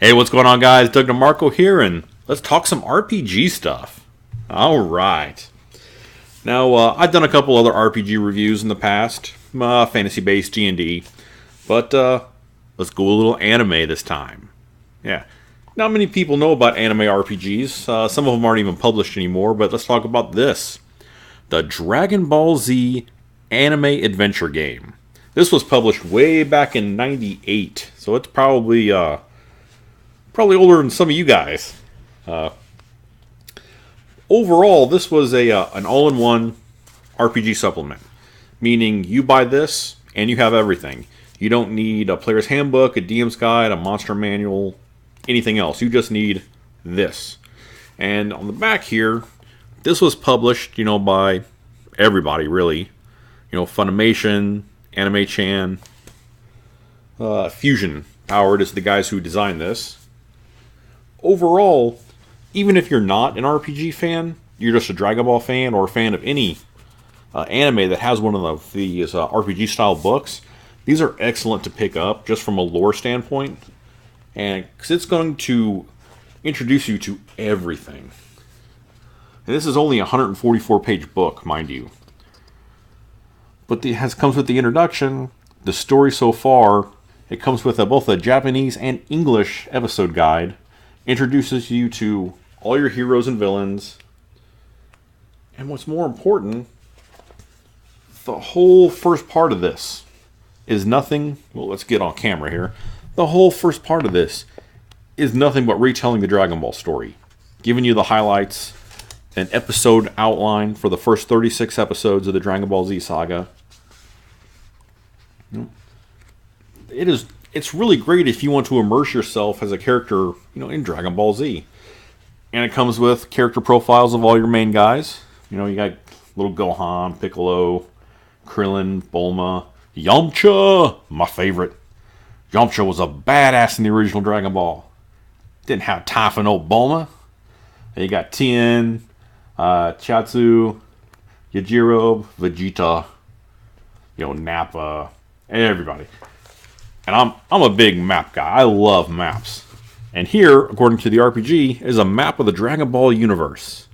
Hey, what's going on, guys? Doug DeMarco here, and let's talk some RPG stuff. All right. Now, I've done a couple other RPG reviews in the past, fantasy-based D&D, but let's go a little anime this time. Yeah, not many people know about anime RPGs. Some of them aren't even published anymore, but let's talk about this. The Dragon Ball Z anime adventure game. This was published way back in '98, so it's probably older than some of you guys. Overall, this was an all-in-one RPG supplement, meaning you buy this and you have everything. You don't need a player's handbook, a DM's guide, a monster manual, anything else. You just need this. And on the back here, this was published, by everybody, really. Funimation, Anime-chan, Fuzion Powered is the guys who designed this. Overall, even if you're not an RPG fan, you're just a Dragon Ball fan or a fan of any anime that has one of these RPG-style books, these are excellent to pick up just from a lore standpoint, and because it's going to introduce you to everything. And this is only a 144-page book, mind you. But it comes with the introduction, the story so far. It comes with both a Japanese and English episode guide. Introduces you to all your heroes and villains. And what's more important, the whole first part of this is nothing. Well, let's get on camera here. The whole first part of this is nothing but retelling the Dragon Ball story. Giving you the highlights, an episode outline for the first 36 episodes of the Dragon Ball Z saga. It's really great if you want to immerse yourself as a character, in Dragon Ball Z. And it comes with character profiles of all your main guys. You got little Gohan, Piccolo, Krillin, Bulma, Yamcha, my favorite. Yamcha was a badass in the original Dragon Ball. Didn't have time for no Bulma. And you got Tien, Chatsu, Yajiro, Vegeta, Nappa, everybody. And I'm a big map guy. I love maps. And here, according to the RPG, is a map of the Dragon Ball universe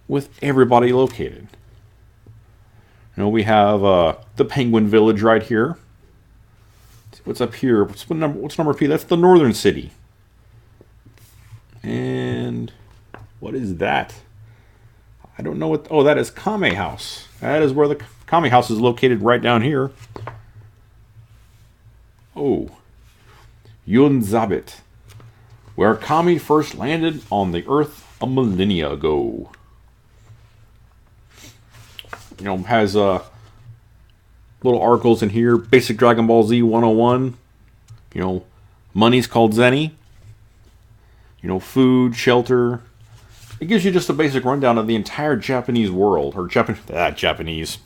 with everybody located. We have the Penguin Village right here. What's up here? What's number P? That's the Northern City. And what is that? I don't know what. Oh, that is Kame House. That is where the Kame House is located, right down here. Oh, Yunzabit, where Kami first landed on the Earth a millennia ago. Has little articles in here. Basic Dragon Ball Z 101. Money's called Zenny. Food, shelter. It gives you just a basic rundown of the entire Japanese world, or Japanese,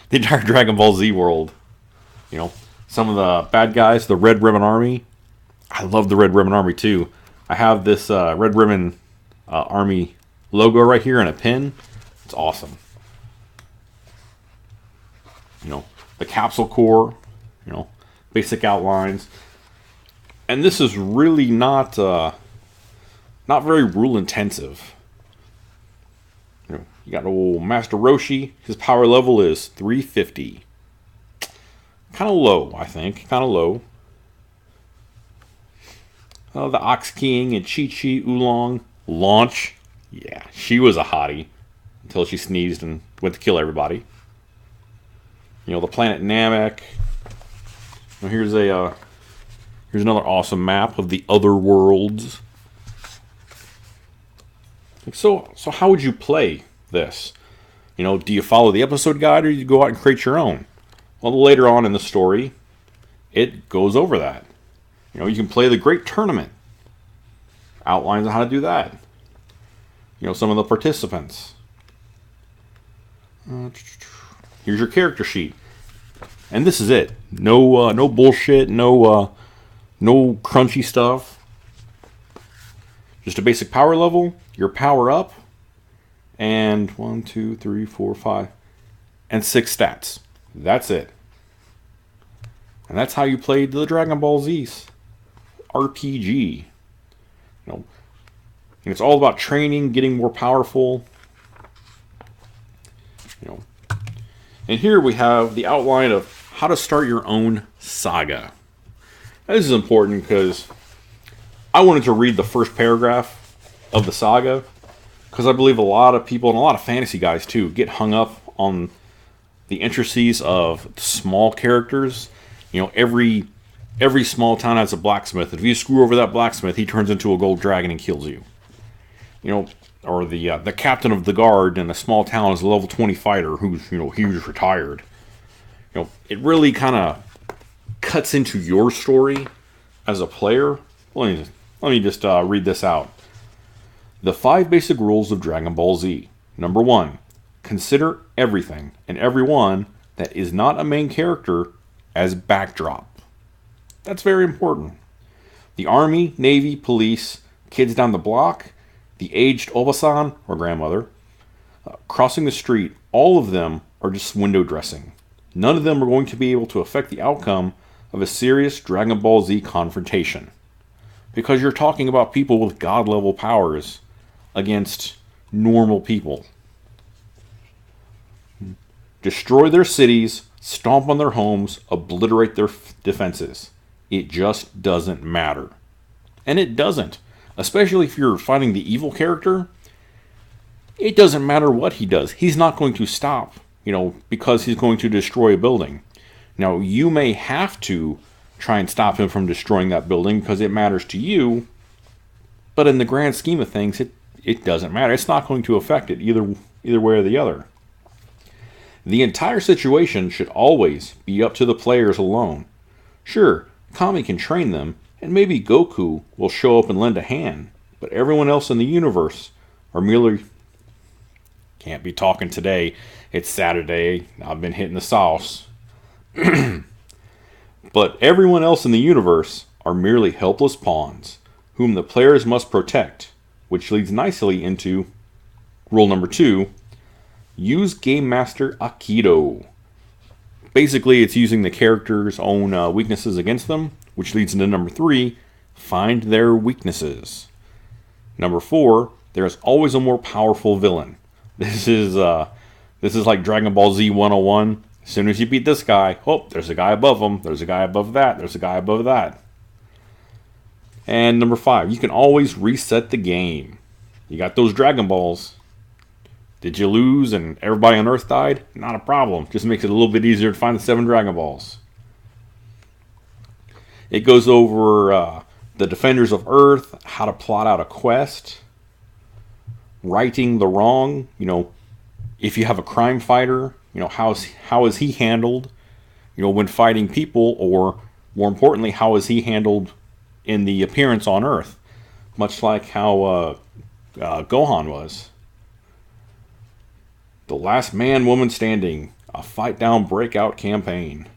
the entire Dragon Ball Z world. Some of the bad guys, the Red Ribbon Army. I love the Red Ribbon Army too. I have this Red Ribbon Army logo right here in a pin. It's awesome. The Capsule Corps. Basic outlines. And this is really not very rule intensive. You got old Master Roshi. His power level is 350. Kind of low, I think. Kind of low. The Ox King and Chi-Chi Oolong. Launch. Yeah, she was a hottie. Until she sneezed and went to kill everybody. The planet Namek. Here's another awesome map of the other worlds. So how would you play this? Do you follow the episode guide, or do you go out and create your own? Well, later on in the story, it goes over that. You can play the Great Tournament. Outlines on how to do that. Some of the participants. Here's your character sheet. And this is it. No bullshit, no crunchy stuff. Just a basic power level, your power up, and 1, 2, 3, 4, 5, and 6 stats. That's it. And that's how you played the Dragon Ball Z's RPG. You know, and it's all about training, getting more powerful. You know, and here we have the outline of how to start your own saga. Now, this is important because I wanted to read the first paragraph of the saga because I believe a lot of people and a lot of fantasy guys too get hung up on the intricacies of small characters. You know, every small town has a blacksmith. If you screw over that blacksmith, he turns into a gold dragon and kills you. You know, or the captain of the guard in a small town is a level 20 fighter who's huge retired. You know, it really kind of cuts into your story as a player. Let me just read this out. The 5 basic rules of Dragon Ball Z. Number 1, consider everything and everyone that is not a main character as backdrop. That's very important. The army, navy, police, kids down the block, the aged Obasan, or grandmother, crossing the street, all of them are just window dressing. None of them are going to be able to affect the outcome of a serious Dragon Ball Z confrontation. Because you're talking about people with god-level powers against normal people. Destroy their cities, stomp on their homes, obliterate their defenses. It just doesn't matter. And it doesn't. Especially if you're fighting the evil character. It doesn't matter what he does. He's not going to stop, because he's going to destroy a building. Now, you may have to try and stop him from destroying that building because it matters to you. But in the grand scheme of things, it doesn't matter. It's not going to affect it either way or the other. The entire situation should always be up to the players alone. Sure, Kami can train them, and maybe Goku will show up and lend a hand, but everyone else in the universe are merely... Can't be talking today. It's Saturday. I've been hitting the sauce. But everyone else in the universe are merely helpless pawns, whom the players must protect, which leads nicely into rule number 2, use Game Master Aikido. Basically, it's using the character's own weaknesses against them, which leads into number 3, find their weaknesses. Number 4, there is always a more powerful villain. This is like Dragon Ball Z 101. As soon as you beat this guy, there's a guy above him, there's a guy above that, there's a guy above that. And number 5, you can always reset the game. You got those Dragon Balls. Did you lose and everybody on Earth died? Not a problem. Just makes it a little bit easier to find the 7 Dragon Balls. It goes over the Defenders of Earth, how to plot out a quest, righting the wrong. If you have a crime fighter, how is he handled, when fighting people, or more importantly, how is he handled in the appearance on Earth, much like how Gohan was. The Last Man, Woman Standing, a fight down breakout campaign.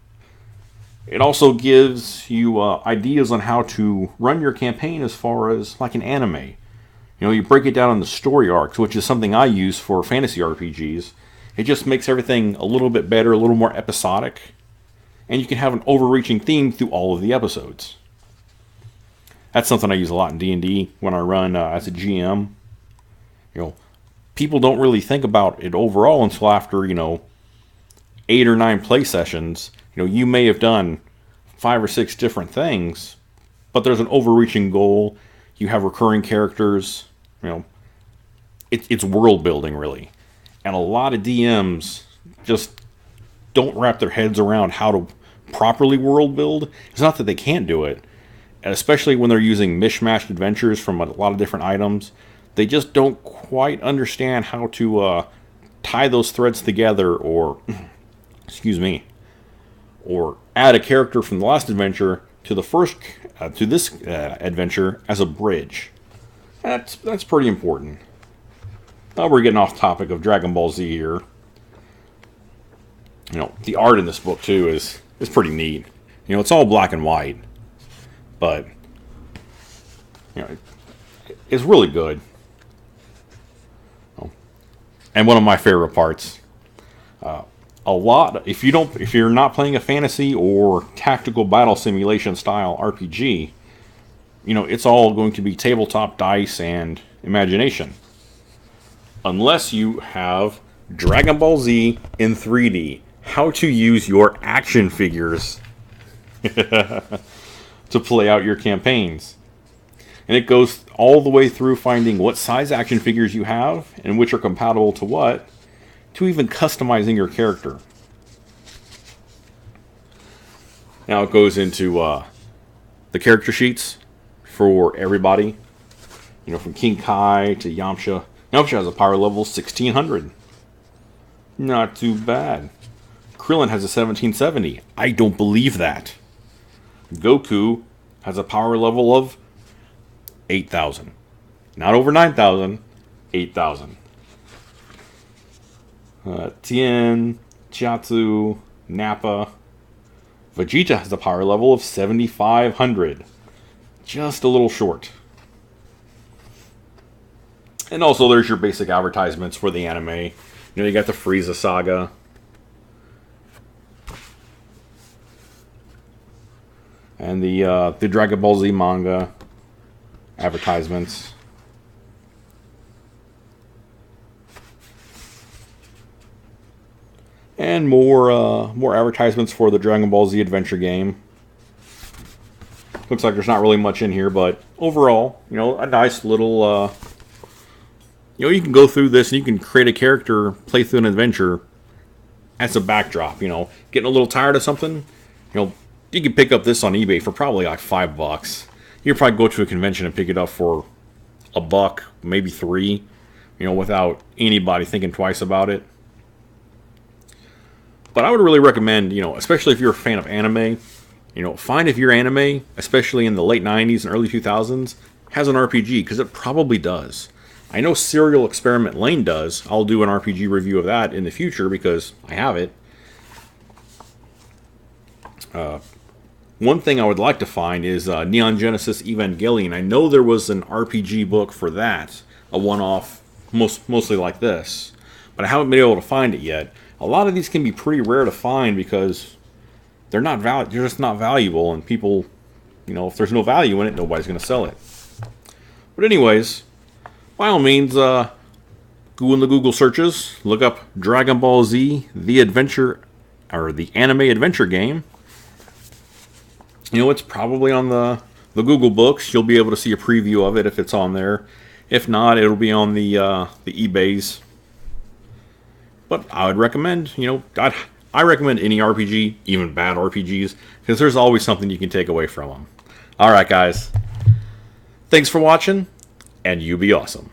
It also gives you ideas on how to run your campaign as far as like an anime. You break it down into story arcs, which is something I use for fantasy RPGs. It just makes everything a little bit better, a little more episodic. And you can have an overreaching theme through all of the episodes. That's something I use a lot in D&D when I run as a GM. People don't really think about it overall until after, 8 or 9 play sessions. You may have done 5 or 6 different things, but there's an overreaching goal. You have recurring characters. It's world building, really. And a lot of DMs just don't wrap their heads around how to properly world build. It's not that they can't do it, and especially when they're using mishmashed adventures from a lot of different items. They just don't quite understand how to tie those threads together, or or add a character from the last adventure to the first to this adventure as a bridge. That's pretty important. We're getting off topic of Dragon Ball Z here. The art in this book too is pretty neat. It's all black and white, but it's really good. And one of my favorite parts, if you're not playing a fantasy or tactical battle simulation style RPG, it's all going to be tabletop dice and imagination. Unless you have Dragon Ball Z in 3D. How to use your action figures to play out your campaigns. And it goes all the way through finding what size action figures you have and which are compatible to what, to even customizing your character. Now it goes into the character sheets for everybody. From King Kai to Yamcha. Yamcha has a power level 1600. Not too bad. Krillin has a 1770. I don't believe that. Goku has a power level of 8,000. Not over 9,000, 8,000. Tien, Chiatsu, Nappa. Vegeta has a power level of 7,500. Just a little short. And also there's your basic advertisements for the anime. You got the Frieza saga. And the Dragon Ball Z manga advertisements. And more advertisements for the Dragon Ball Z adventure game. Looks like there's not really much in here, but overall, a nice little you can go through this and you can create a character, play through an adventure as a backdrop. Getting a little tired of something, you can pick up this on eBay for probably like $5. You can probably go to a convention and pick it up for $1, maybe $3, without anybody thinking twice about it. But I would really recommend, especially if you're a fan of anime, find if your anime, especially in the late 90s and early 2000s, has an RPG, because it probably does. I know Serial Experiment Lane does. I'll do an RPG review of that in the future because I have it. One thing I would like to find is Neon Genesis Evangelion. I know there was an RPG book for that, a one-off, mostly like this, but I haven't been able to find it yet. A lot of these can be pretty rare to find because they're just not valuable, and people, if there's no value in it, nobody's going to sell it. But anyways, by all means, go in the Google searches, look up Dragon Ball Z, the adventure, or the anime adventure game. It's probably on the Google Books. You'll be able to see a preview of it if it's on there. If not, it'll be on the eBays. But I would recommend, I recommend any RPG, even bad RPGs, because there's always something you can take away from them. Alright, guys. Thanks for watching, and you be awesome.